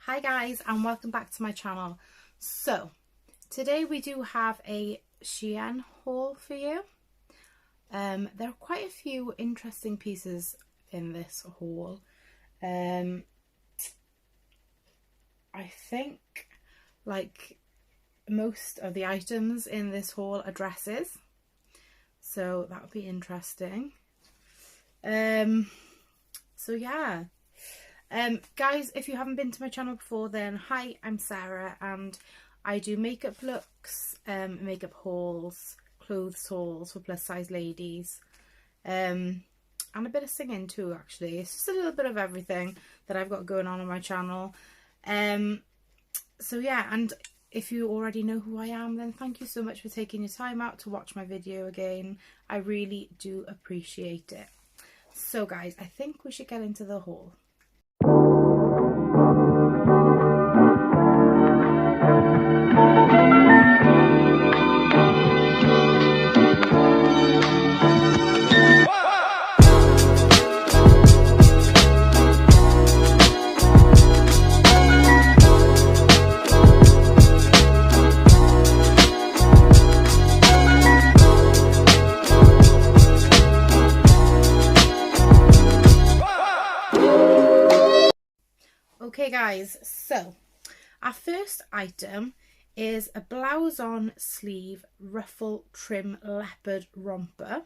Hi guys, and welcome back to my channel. So today we do have a SHEIN haul for you. There are quite a few interesting pieces in this haul. I think like most of the items in this haul are dresses, so that would be interesting. So yeah. Guys, if you haven't been to my channel before, then hi, I'm Sarah and I do makeup looks, makeup hauls, clothes hauls for plus size ladies, and a bit of singing too actually. It's just a little bit of everything that I've got going on my channel. So yeah, and if you already know who I am, then thank you so much for taking your time out to watch my video again. I really do appreciate it. So guys, I think we should get into the haul. Okay guys, so our first item is a Blouson sleeve ruffle trim leopard romper.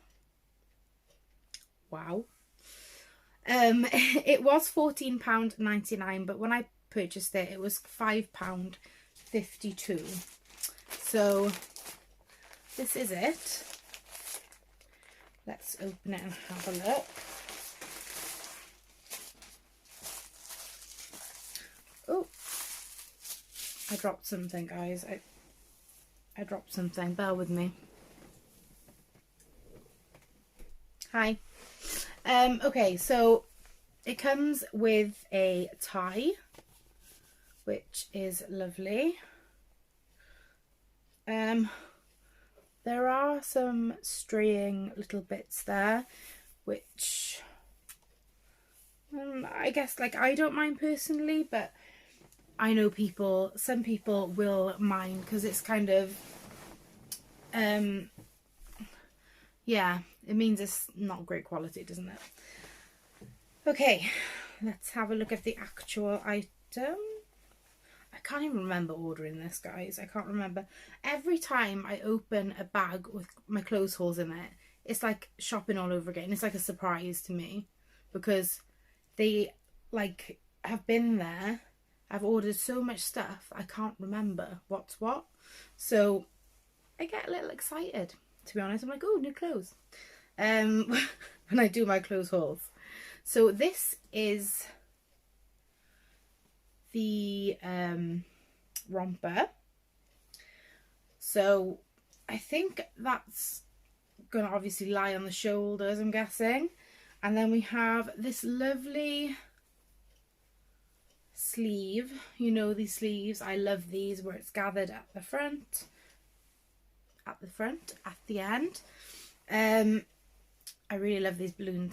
Wow. It was £14.99, but when I purchased it, it was £5.52. So this is it. Let's open it and have a look. Oh, I dropped something, guys. I dropped something. Bear with me. Hi. Okay, so it comes with a tie, which is lovely. There are some straying little bits there, which I guess like I don't mind personally, but I know some people will mind because it's kind of, yeah, it means it's not great quality, doesn't it? Okay, let's have a look at the actual item. I can't even remember ordering this, guys. I can't remember. Every time I open a bag with my clothes hauls in it, it's like shopping all over again. It's like a surprise to me because they like have been there. I've ordered so much stuff, I can't remember what's what. So I get a little excited, to be honest. I'm like, oh, new clothes. When I do my clothes hauls. So this is the romper. So I think that's gonna obviously lie on the shoulders, I'm guessing. And then we have this lovely sleeve. You know these sleeves, I love these, where it's gathered at the front, at the end. I really love these balloon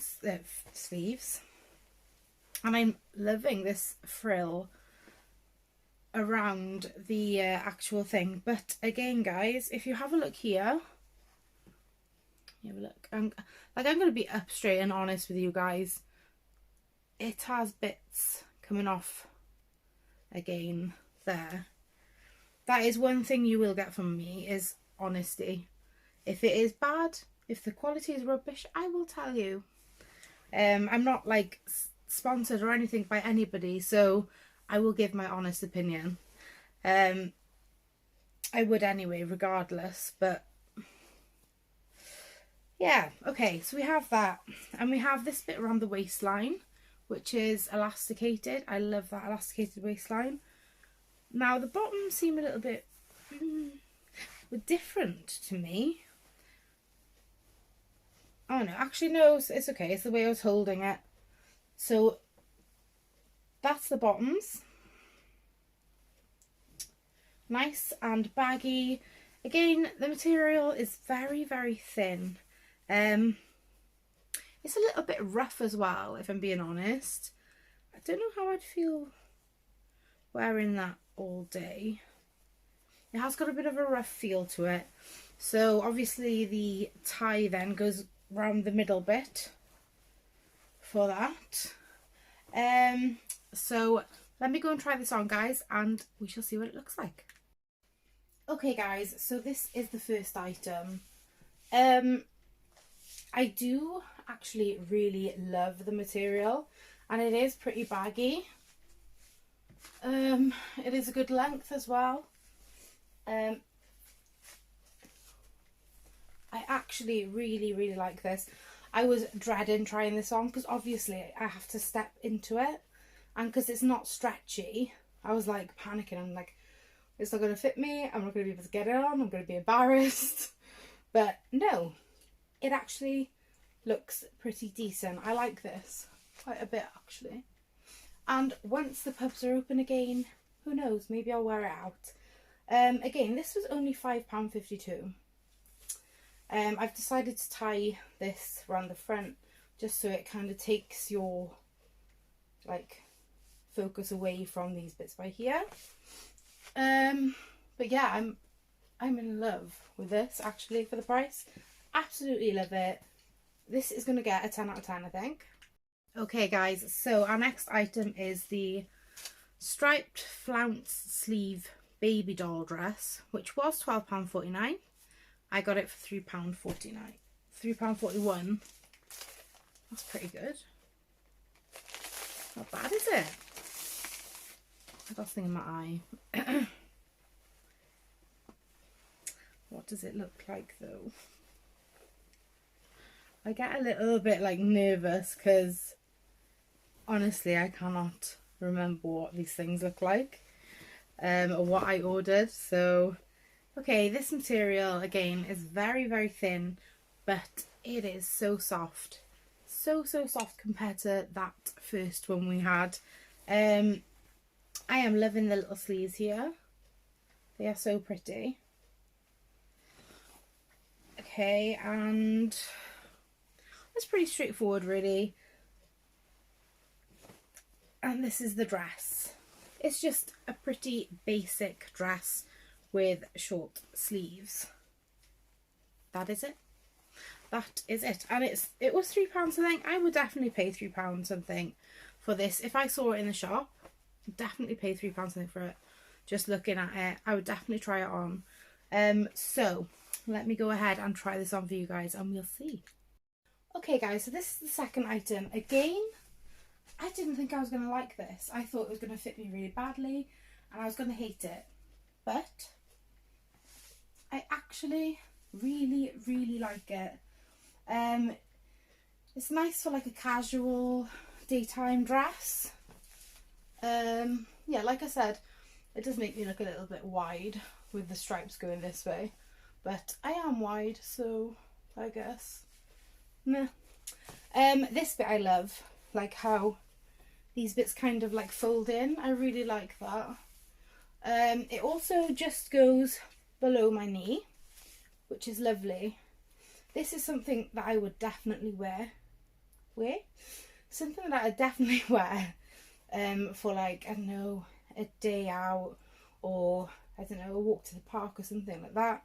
sleeves, and I'm loving this frill around the actual thing. But again, guys, if you have a look here, you have a look. I'm going to be up straight and honest with you guys. It has bits coming off again there. That is one thing you will get from me, is honesty. If it is bad, if the quality is rubbish, I will tell you. I'm not like sponsored or anything by anybody, so I will give my honest opinion. I would anyway, regardless, but yeah. Okay, so we have that, and we have this bit around the waistline, which is elasticated. I love that elasticated waistline. Now the bottoms seem a little bit different to me. Oh no, actually no, it's okay. It's the way I was holding it. So that's the bottoms. Nice and baggy. Again, the material is very, very thin. It's a little bit rough as well, if I'm being honest. I don't know how I'd feel wearing that all day. It has got a bit of a rough feel to it. So obviously the tie then goes around the middle bit for that. So let me go and try this on, guys, and we shall see what it looks like. Okay guys, so this is the first item. I do actually really love the material, and it is pretty baggy. It is a good length as well. I actually really like this. I was dreading trying this on because obviously I have to step into it, and because it's not stretchy, I was like panicking. I'm like, it's not going to fit me, I'm not going to be able to get it on, I'm going to be embarrassed. But no, it actually looks pretty decent. I like this quite a bit actually. And once the pubs are open again, who knows, maybe I'll wear it out. Again, this was only £5.52. I've decided to tie this around the front just so it kind of takes your like focus away from these bits by here. But yeah, I'm in love with this actually for the price. Absolutely love it. This is going to get a 10 out of 10, I think. Okay guys, so our next item is the striped flounce sleeve baby doll dress, which was £12.49. I got it for £3.49. £3.41. That's pretty good. Not bad, is it? I got something in my eye. What does it look like though? I get a little bit like nervous because honestly I cannot remember what these things look like or what I ordered. So okay, this material again is very thin, but it is so soft, so soft compared to that first one we had. I am loving the little sleeves here. They are so pretty. Okay, and it's pretty straightforward really. And this is the dress. It's just a pretty basic dress with short sleeves. That is it. That is it. And it was £3 something. I would definitely pay £3 something for this. If I saw it in the shop, definitely pay £3 something for it. Just looking at it, I would definitely try it on. So let me go ahead and try this on for you guys and we'll see. Okay guys, so this is the second item. Again, I didn't think I was going to like this. I thought it was going to fit me really badly and I was going to hate it. But I actually really like it. It's nice for like a casual daytime dress. Yeah, like I said, it does make me look a little bit wide with the stripes going this way, but I am wide, so I guess meh. This bit I love, like how these bits kind of like fold in. I really like that. It also just goes below my knee, which is lovely. This is something that I would definitely wear. Something that I definitely wear for like, I don't know, a day out or I don't know, a walk to the park or something like that.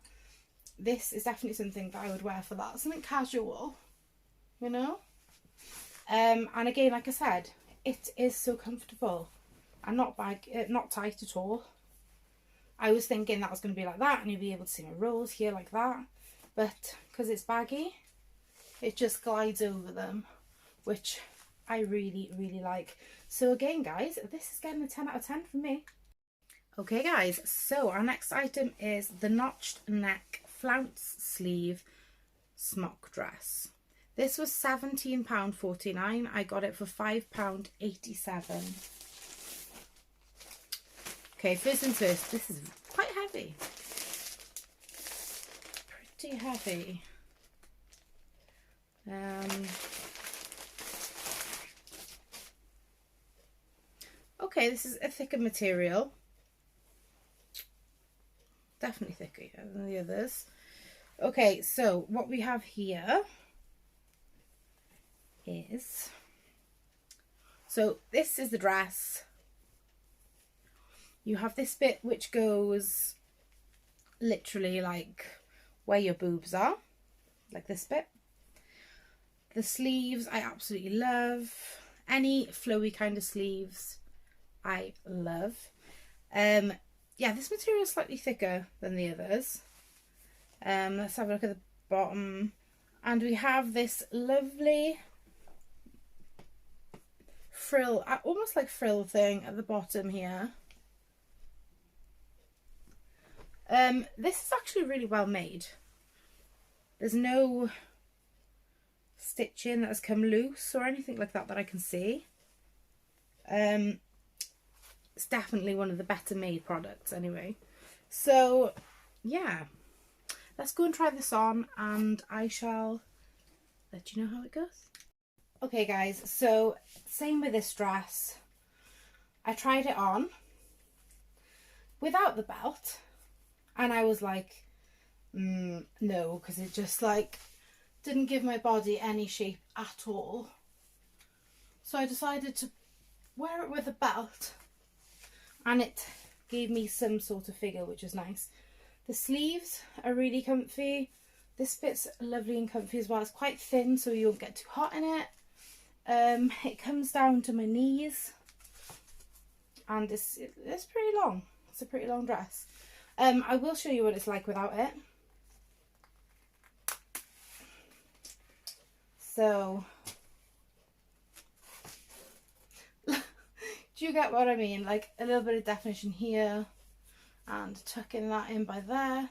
This is definitely something that I would wear for that. Something casual, you know? And again, like I said, it is so comfortable and not tight at all. I was thinking that was going to be like that and you'd be able to see my rolls here like that, but because it's baggy, it just glides over them, which I really like. So again guys, this is getting a 10 out of 10 from me. Okay guys, so our next item is the notched neck flounce sleeve smock dress. This was £17.49. I got it for £5.87. Okay, first things first, this is quite heavy. Pretty heavy. Okay, this is a thicker material. Definitely thicker than the others. Okay, so what we have here is, so this is the dress. You have this bit which goes literally like where your boobs are, like this bit. The sleeves I absolutely love. Any flowy kind of sleeves I love. Yeah, this material is slightly thicker than the others. Let's have a look at the bottom. And we have this lovely frill, almost like frill thing at the bottom here. This is actually really well made. There's no stitching that has come loose or anything like that I can see. It's definitely one of the better made products anyway. So yeah, let's go and try this on and I shall let you know how it goes. Okay guys, so same with this dress. I tried it on without the belt and I was like, no, because it just like didn't give my body any shape at all. So I decided to wear it with a belt and it gave me some sort of figure, which is nice. The sleeves are really comfy. This bit's lovely and comfy as well. It's quite thin so you won't get too hot in it. It comes down to my knees and it's pretty long. It's a pretty long dress. I will show you what it's like without it. So, do you get what I mean? Like a little bit of definition here and tucking that in by there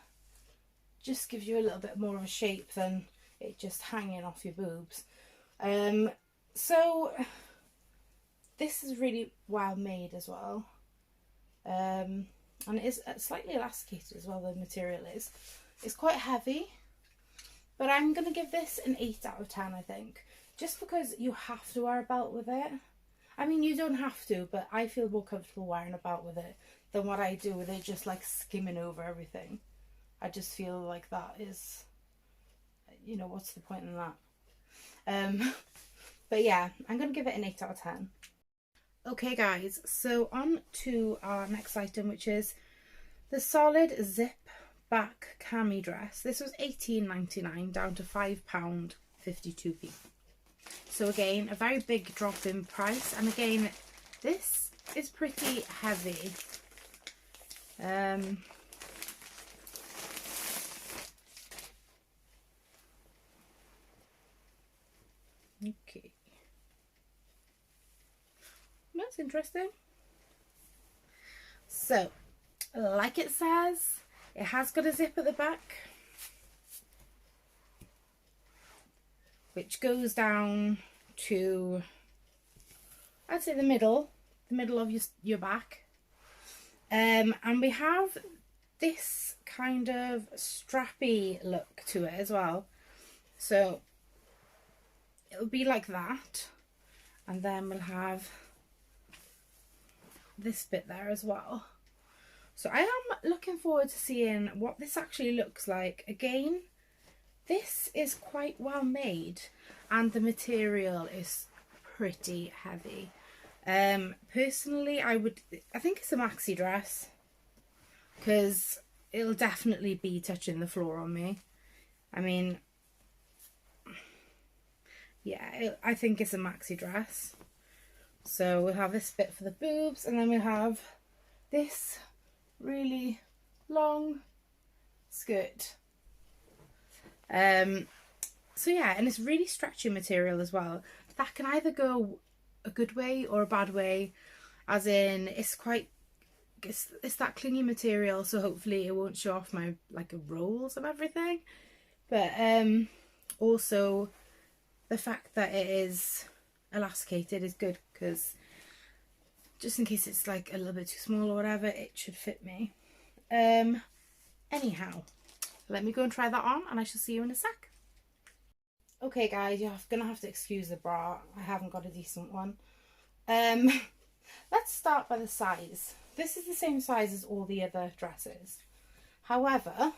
just gives you a little bit more of a shape than it just hanging off your boobs. So this is really well made as well. And it is slightly elasticated as well, the material is. It's quite heavy, but I'm going to give this an 8 out of 10, I think. Just because you have to wear a belt with it. I mean, you don't have to, but I feel more comfortable wearing a belt with it than what I do with it just like skimming over everything. I just feel like that is, you know, what's the point in that? But yeah, I'm going to give it an 8 out of 10. Okay guys, so on to our next item, which is the solid zip back cami dress. This was £18.99 down to £5.52p. So again, a very big drop in price, and again, this is pretty heavy. Okay. That's interesting. So, like it says, it has got a zip at the back, which goes down to, I'd say the middle of your back. And we have this kind of strappy look to it as well. So it'll be like that, and then we'll have this bit there as well. So I am looking forward to seeing what this actually looks like. Again, this is quite well made and the material is pretty heavy. Personally, I think it's a maxi dress because it'll definitely be touching the floor on me. I mean, yeah, I think it's a maxi dress. So we'll have this bit for the boobs, and then we'll have this really long skirt. So yeah, and it's really stretchy material as well. That can either go a good way or a bad way, as in it's that clingy material, so hopefully it won't show off my like rolls and everything. But also the fact that it is elasticated is good, because just in case it's like a little bit too small or whatever, it should fit me. Anyhow, let me go and try that on and I shall see you in a sec. Okay guys, you're gonna have to excuse the bra, I haven't got a decent one. Let's start by the size. This is the same size as all the other dresses. However,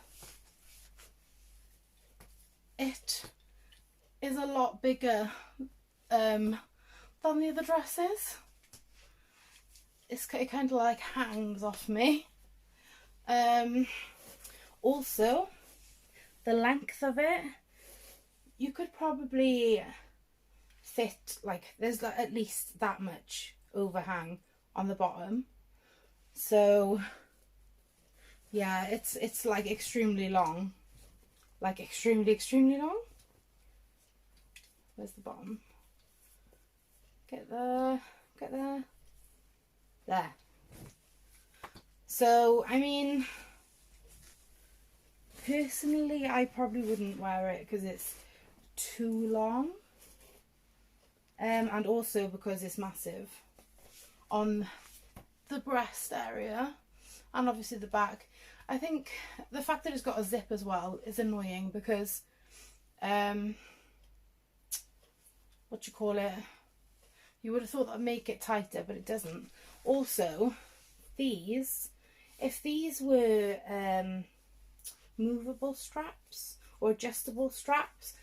it is a lot bigger than the other dresses. it kind of like hangs off me. Also, the length of it, you could probably fit, like, there's like at least that much overhang on the bottom. So yeah, it's like extremely long, like extremely long. Where's the bottom? Get there, get there, there. So I mean, personally I probably wouldn't wear it because it's too long, and also because it's massive on the breast area and obviously the back. I think the fact that it's got a zip as well is annoying because what you call it, you would have thought that would make it tighter, but it doesn't. Also, these, if these were movable straps or adjustable straps,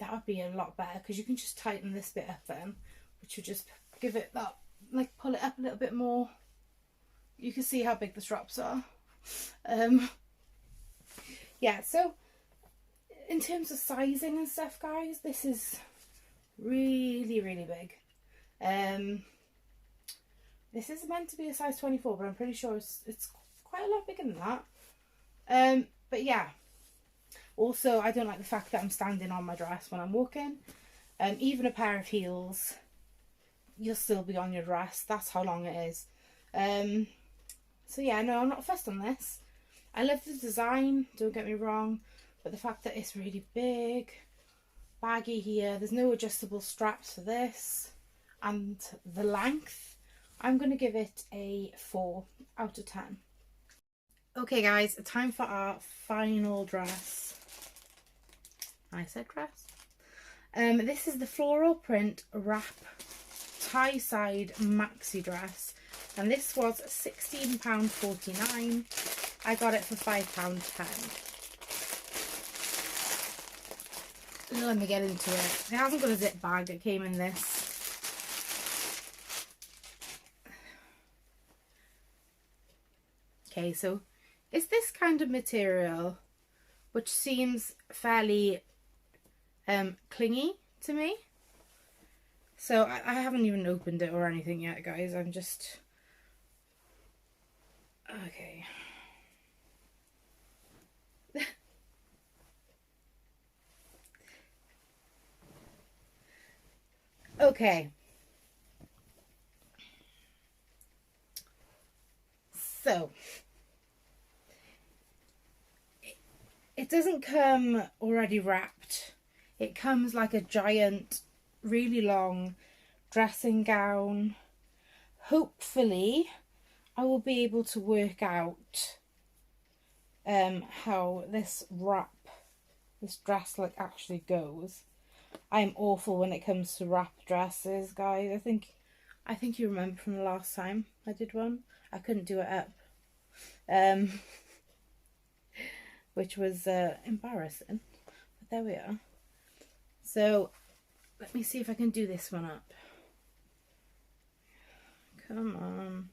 that would be a lot better because you can just tighten this bit up then, which would just give it that, like, pull it up a little bit more. You can see how big the straps are. Yeah, so in terms of sizing and stuff, guys, this is really big. This is meant to be a size 24, but I'm pretty sure it's quite a lot bigger than that. But yeah, also I don't like the fact that I'm standing on my dress when I'm walking. Even a pair of heels, you'll still be on your dress. That's how long it is. So yeah, no, I'm not fussed on this. I love the design, don't get me wrong, but the fact that it's really big, baggy here, there's no adjustable straps for this, and the length, I'm going to give it a 4 out of 10. Okay guys, time for our final dress. I said dress. This is the floral print wrap tie side maxi dress, and this was £16.49. I got it for £5.10. Let me get into it. It hasn't got a zip bag, it came in this. Okay, so it's this kind of material which seems fairly clingy to me. So I haven't even opened it or anything yet, guys. I'm just... okay. Okay. So it doesn't come already wrapped. It comes like a giant, really long dressing gown. Hopefully I will be able to work out how this dress like actually goes. I'm awful when it comes to wrap dresses, guys. I think you remember from the last time I did one, I couldn't do it up, which was embarrassing, but there we are. So let me see if I can do this one up. Come on.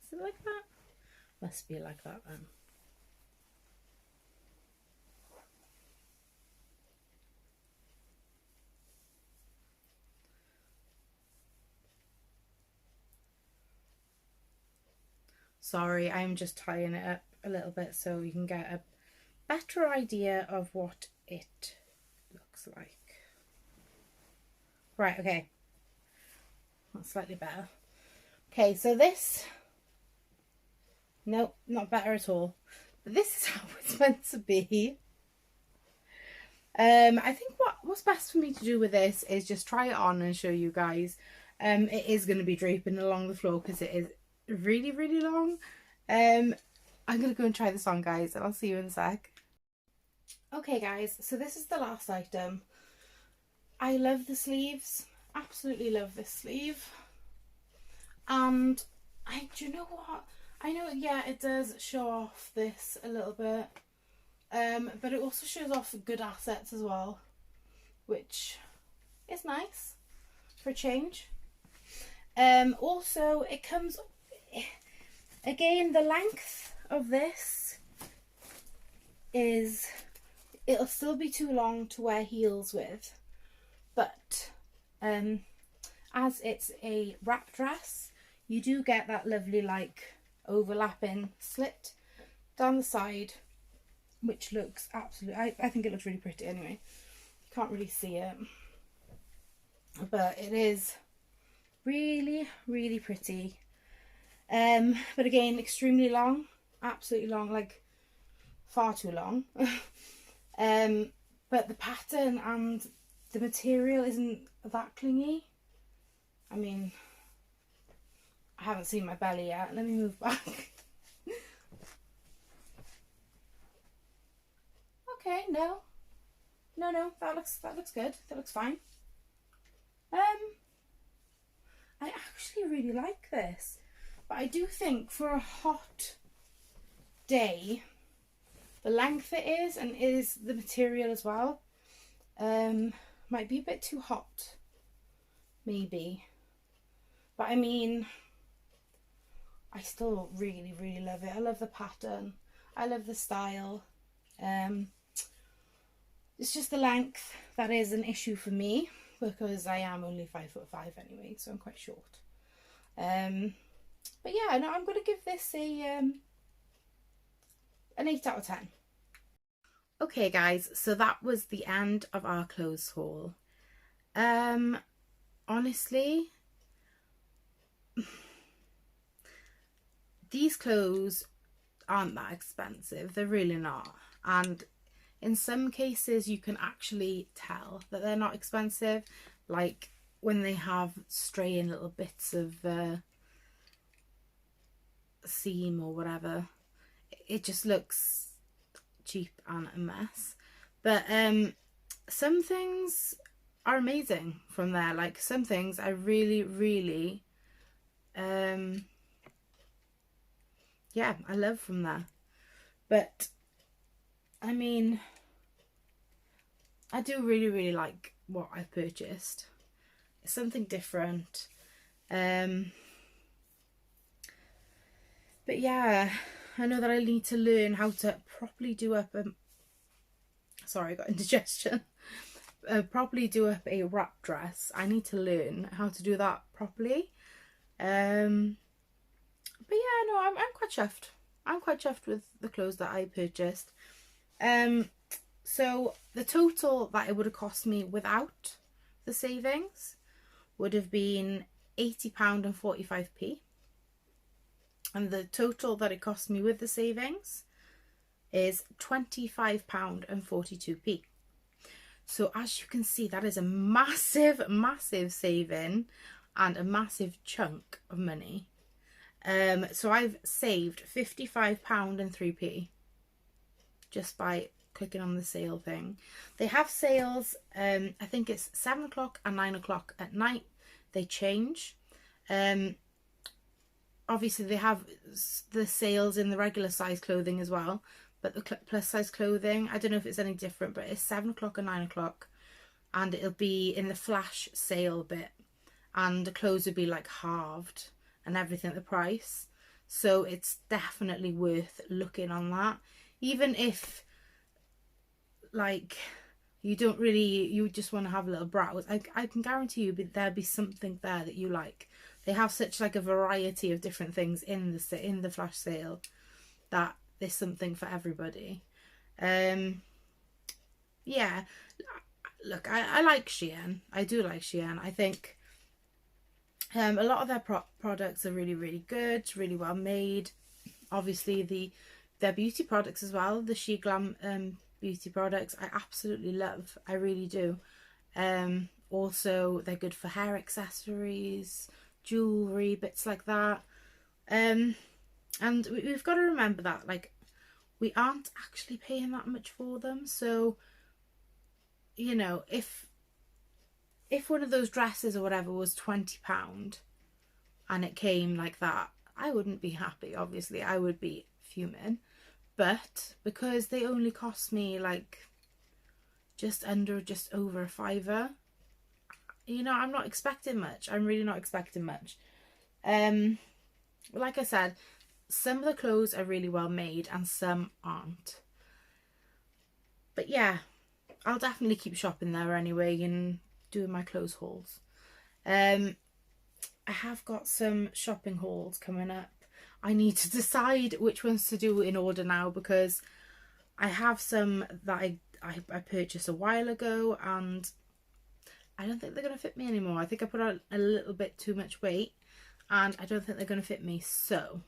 Is it like that? Must be like that then. Sorry, I'm just tying it up a little bit so you can get a better idea of what it looks like. Right, okay. That's slightly better. Okay, so this... nope, not better at all. But this is how it's meant to be. I think what's best for me to do with this is just try it on and show you guys. It is going to be draping along the floor because it is really long. I'm gonna go and try this on, guys, and I'll see you in a sec. Okay guys, so this is the last item. I love the sleeves, absolutely love this sleeve, and do you know what, I know, yeah, it does show off this a little bit, but it also shows off good assets as well, which is nice. for a change. Also, it comes, again, the length of this is, it'll still be too long to wear heels with, but as it's a wrap dress, you do get that lovely like overlapping slit down the side, which looks absolutely, I think it looks really pretty anyway. You can't really see it, but it is really, really pretty. But again, extremely long, absolutely long, like far too long. But the pattern and the material isn't that clingy. I mean, I haven't seen my belly yet. Let me move back. Okay, no, that looks good. That looks fine. I actually really like this, but I do think for a hot day, the length it is and is the material as well, might be a bit too hot, maybe. But I mean, I still really, really love it. I love the pattern. I love the style. It's just the length that is an issue for me, because I am only 5'5" anyway, so I'm quite short. But yeah, no, I'm going to give this a an 8 out of 10. Okay guys, so that was the end of our clothes haul. Honestly, these clothes aren't that expensive. They're really not. And in some cases you can actually tell that they're not expensive, like when they have straying little bits of seam or whatever. It just looks cheap and a mess. But some things are amazing from there. Like some things I really, really yeah, I love from there. But I mean, I do really, really like what I've purchased. It's something different. But yeah, I know that I need to learn how to properly do up a, sorry, I got indigestion. Properly do up a wrap dress. I need to learn how to do that properly. But yeah, no, I'm quite chuffed. I'm quite chuffed with the clothes that I purchased. So the total that it would have cost me without the savings would have been £80.45. And the total that it cost me with the savings is £25.42. So as you can see, that is a massive, massive saving and a massive chunk of money. So I've saved £55.03 just by clicking on the sale thing. They have sales, I think it's 7 o'clock and 9 o'clock at night. They change. Obviously they have the sales in the regular size clothing as well, but the plus size clothing, I don't know if it's any different, but it's 7 o'clock and 9 o'clock, and it'll be in the flash sale bit, and the clothes will be like halved and everything at the price. So it's definitely worth looking on that, even if like you don't really, you just want to have a little browse. I can guarantee you there'll be something there that you like. They have such like a variety of different things in the flash sale that there's something for everybody. Yeah, look, I like SHEIN. I do like SHEIN. I think a lot of their products are really, really good, really well made. Obviously their beauty products as well, the She Glam beauty products, I absolutely love. I really do. Also they're good for hair accessories, jewelry, bits like that. And we've got to remember that like we aren't actually paying that much for them. So you know, if one of those dresses or whatever was £20 and it came like that, I wouldn't be happy. Obviously I would be fuming. But because they only cost me like just over a £5, you know, I'm not expecting much. I'm really not expecting much. Like I said, some of the clothes are really well made and some aren't. But yeah, I'll definitely keep shopping there anyway and doing my clothes hauls. I have got some shopping hauls coming up. I need to decide which ones to do in order now, because I have some that I purchased a while ago and I don't think they're going to fit me anymore. I think I put on a little bit too much weight and I don't think they're going to fit me. So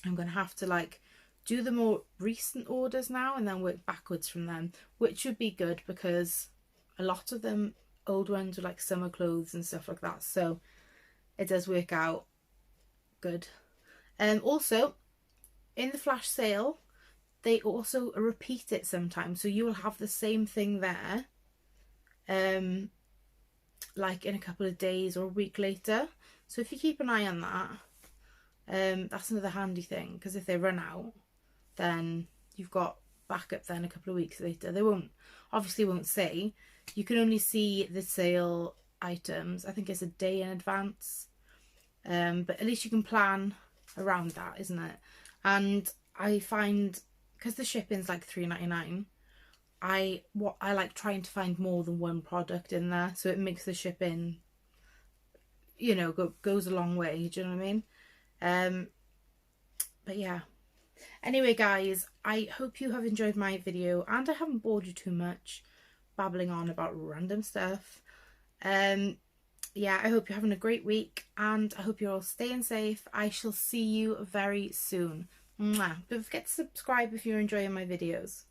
I'm going to have to like do the more recent orders now and then work backwards from them, which should be good because a lot of them, old ones, are like summer clothes and stuff like that. So it does work out good. Also, in the flash sale, they also repeat it sometimes. So you will have the same thing there, like in a couple of days or a week later. So if you keep an eye on that, that's another handy thing, because if they run out, then you've got backup then a couple of weeks later. They obviously won't say. You can only see the sale items, I think it's a day in advance. But at least you can plan around that, isn't it? And I find, because the shipping's like £3.99, I like trying to find more than one product in there, so it makes the shipping, you know, goes a long way. Do you know what I mean? But yeah. Anyway, guys, I hope you have enjoyed my video and I haven't bored you too much babbling on about random stuff. Yeah, I hope you're having a great week and I hope you're all staying safe. I shall see you very soon. Mwah. Don't forget to subscribe if you're enjoying my videos.